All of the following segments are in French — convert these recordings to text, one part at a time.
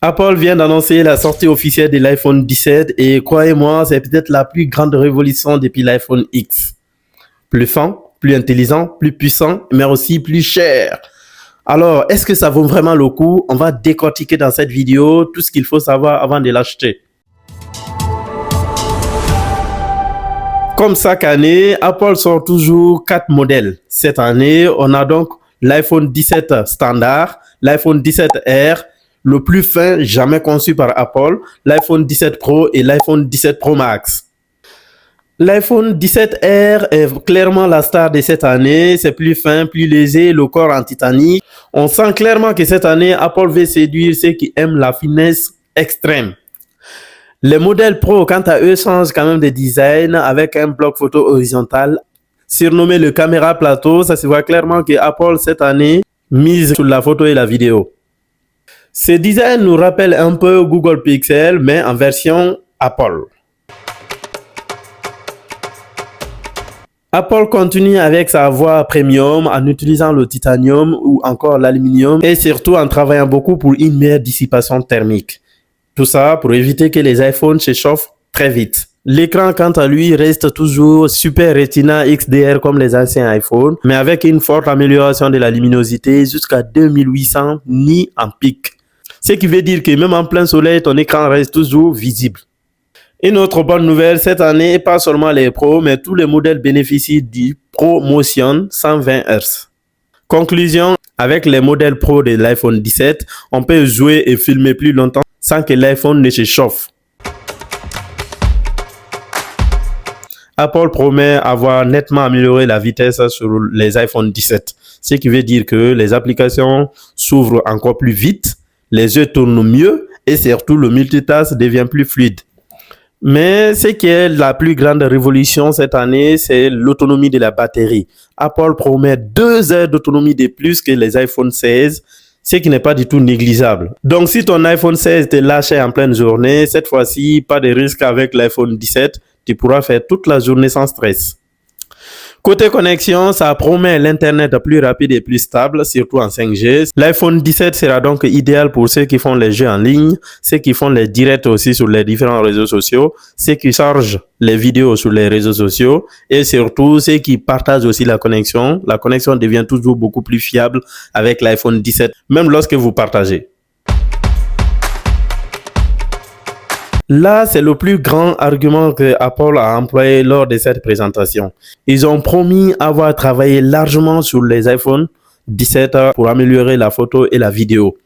Apple vient d'annoncer la sortie officielle de l'iPhone 17 et croyez-moi, c'est peut-être la plus grande révolution depuis l'iPhone X. Plus fin, plus intelligent, plus puissant, mais aussi plus cher. Alors, est-ce que ça vaut vraiment le coup? On va décortiquer dans cette vidéo tout ce qu'il faut savoir avant de l'acheter. Comme chaque année, Apple sort toujours 4 modèles. Cette année, on a donc l'iPhone 17 standard, l'iPhone 17R, le plus fin jamais conçu par Apple, l'iPhone 17 Pro et l'iPhone 17 Pro Max. L'iPhone 17R est clairement la star de cette année. C'est plus fin, plus léger, le corps en titanium. On sent clairement que cette année, Apple veut séduire ceux qui aiment la finesse extrême. Les modèles Pro, quant à eux, changent quand même de design avec un bloc photo horizontal. Surnommé le caméra plateau, ça se voit clairement que Apple cette année mise sur la photo et la vidéo. Ce design nous rappelle un peu Google Pixel, mais en version Apple. Apple continue avec sa voie premium en utilisant le titanium ou encore l'aluminium et surtout en travaillant beaucoup pour une meilleure dissipation thermique. Tout ça pour éviter que les iPhones se chauffent très vite. L'écran, quant à lui, reste toujours Super Retina XDR comme les anciens iPhones, mais avec une forte amélioration de la luminosité jusqu'à 2800 nits en pic. Ce qui veut dire que même en plein soleil, ton écran reste toujours visible. Une autre bonne nouvelle, cette année, pas seulement les Pro, mais tous les modèles bénéficient du Pro Motion 120 Hz. Conclusion, avec les modèles Pro de l'iPhone 17, on peut jouer et filmer plus longtemps sans que l'iPhone ne se chauffe. Apple promet avoir nettement amélioré la vitesse sur les iPhone 17, ce qui veut dire que les applications s'ouvrent encore plus vite, les jeux tournent mieux et surtout le multitask devient plus fluide. Mais ce qui est la plus grande révolution cette année, c'est l'autonomie de la batterie. Apple promet 2 heures d'autonomie de plus que les iPhone 16, ce qui n'est pas du tout négligeable. Donc si ton iPhone 16 te lâche en pleine journée, cette fois-ci, pas de risque avec l'iPhone 17, tu pourras faire toute la journée sans stress. Côté connexion, ça promet l'Internet plus rapide et plus stable, surtout en 5G. L'iPhone 17 sera donc idéal pour ceux qui font les jeux en ligne, ceux qui font les directs aussi sur les différents réseaux sociaux, ceux qui chargent les vidéos sur les réseaux sociaux et surtout ceux qui partagent aussi la connexion. La connexion devient toujours beaucoup plus fiable avec l'iPhone 17, même lorsque vous partagez. Là, c'est le plus grand argument que Apple a employé lors de cette présentation. Ils ont promis avoir travaillé largement sur les iPhone 17 pour améliorer la photo et la vidéo.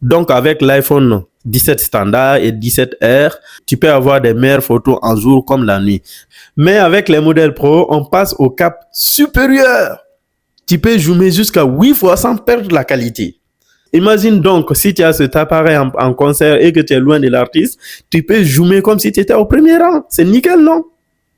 Donc, avec l'iPhone 17 standard et 17R, tu peux avoir des meilleures photos en jour comme la nuit. Mais avec les modèles Pro, on passe au cap supérieur. Tu peux zoomer jusqu'à 8 fois sans perdre la qualité. Imagine donc si tu as cet appareil en concert et que tu es loin de l'artiste, tu peux zoomer comme si tu étais au premier rang. C'est nickel, non?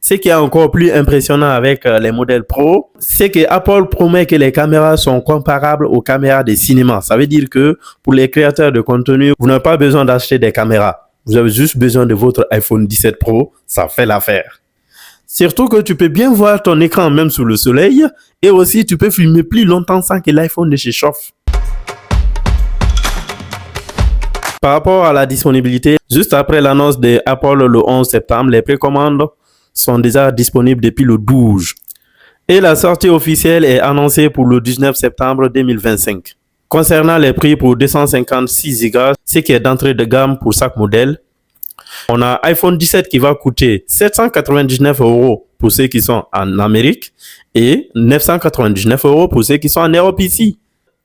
Ce qui est encore plus impressionnant avec les modèles Pro, c'est que Apple promet que les caméras sont comparables aux caméras de cinéma. Ça veut dire que pour les créateurs de contenu, vous n'avez pas besoin d'acheter des caméras. Vous avez juste besoin de votre iPhone 17 Pro, ça fait l'affaire. Surtout que tu peux bien voir ton écran même sous le soleil et aussi tu peux filmer plus longtemps sans que l'iPhone ne se chauffe. Par rapport à la disponibilité, juste après l'annonce de Apple le 11 septembre, les précommandes sont déjà disponibles depuis le 12. Et la sortie officielle est annoncée pour le 19 septembre 2025. Concernant les prix pour 256 Go, ce qui est d'entrée de gamme pour chaque modèle, on a iPhone 17 qui va coûter 799 € pour ceux qui sont en Amérique et 999 € pour ceux qui sont en Europe ici.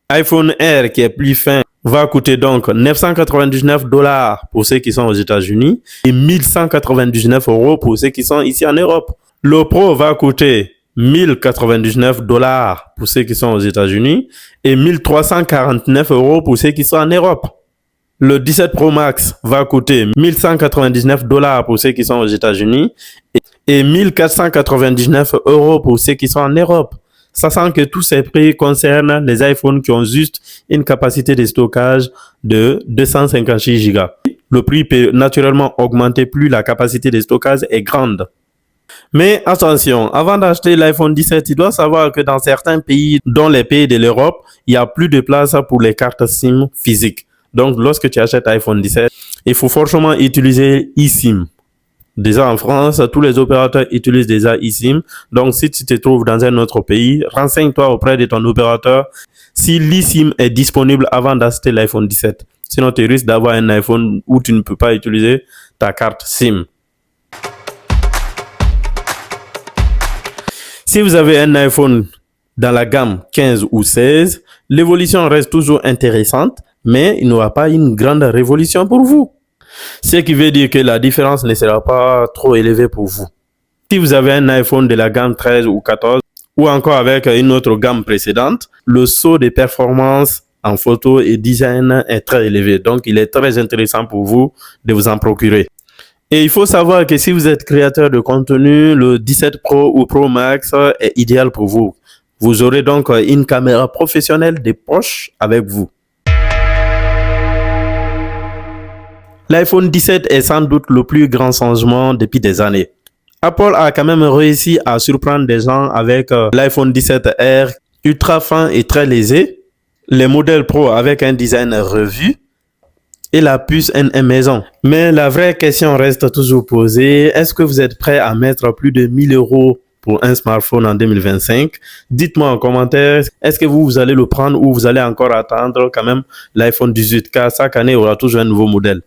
iPhone Air qui est plus fin va coûter donc 999 $ pour ceux qui sont aux États-Unis et 1199 € pour ceux qui sont ici en Europe. Le Pro va coûter 1099 $ pour ceux qui sont aux États-Unis et 1349 € pour ceux qui sont en Europe. Le 17 Pro Max va coûter 1199 $ pour ceux qui sont aux États-Unis et 1499 € pour ceux qui sont en Europe. Sachant que tous ces prix concernent les iPhones qui ont juste une capacité de stockage de 256 Go. Le prix peut naturellement augmenter plus la capacité de stockage est grande. Mais attention, avant d'acheter l'iPhone 17, tu dois savoir que dans certains pays, dont les pays de l'Europe, il n'y a plus de place pour les cartes SIM physiques. Donc, lorsque tu achètes iPhone 17, il faut forcément utiliser eSIM. Déjà en France, tous les opérateurs utilisent déjà eSIM. Donc, si tu te trouves dans un autre pays, renseigne-toi auprès de ton opérateur si l'eSIM est disponible avant d'acheter l'iPhone 17. Sinon, tu risques d'avoir un iPhone où tu ne peux pas utiliser ta carte SIM. Si vous avez un iPhone dans la gamme 15 ou 16, l'évolution reste toujours intéressante, mais il n'y aura pas une grande révolution pour vous. Ce qui veut dire que la différence ne sera pas trop élevée pour vous. Si vous avez un iPhone de la gamme 13 ou 14, ou encore avec une autre gamme précédente, le saut de performance en photo et design est très élevé. Donc, il est très intéressant pour vous de vous en procurer. Et il faut savoir que si vous êtes créateur de contenu, le 17 Pro ou Pro Max est idéal pour vous. Vous aurez donc une caméra professionnelle de poche avec vous. L'iPhone 17 est sans doute le plus grand changement depuis des années. Apple a quand même réussi à surprendre des gens avec l'iPhone 17R ultra fin et très léger, les modèles Pro avec un design revu et la puce NM maison. Mais la vraie question reste toujours posée. Est-ce que vous êtes prêt à mettre plus de 1000 € pour un smartphone en 2025? Dites-moi en commentaire, est-ce que vous allez le prendre ou vous allez encore attendre quand même l'iPhone 18? Car chaque année, il y aura toujours un nouveau modèle.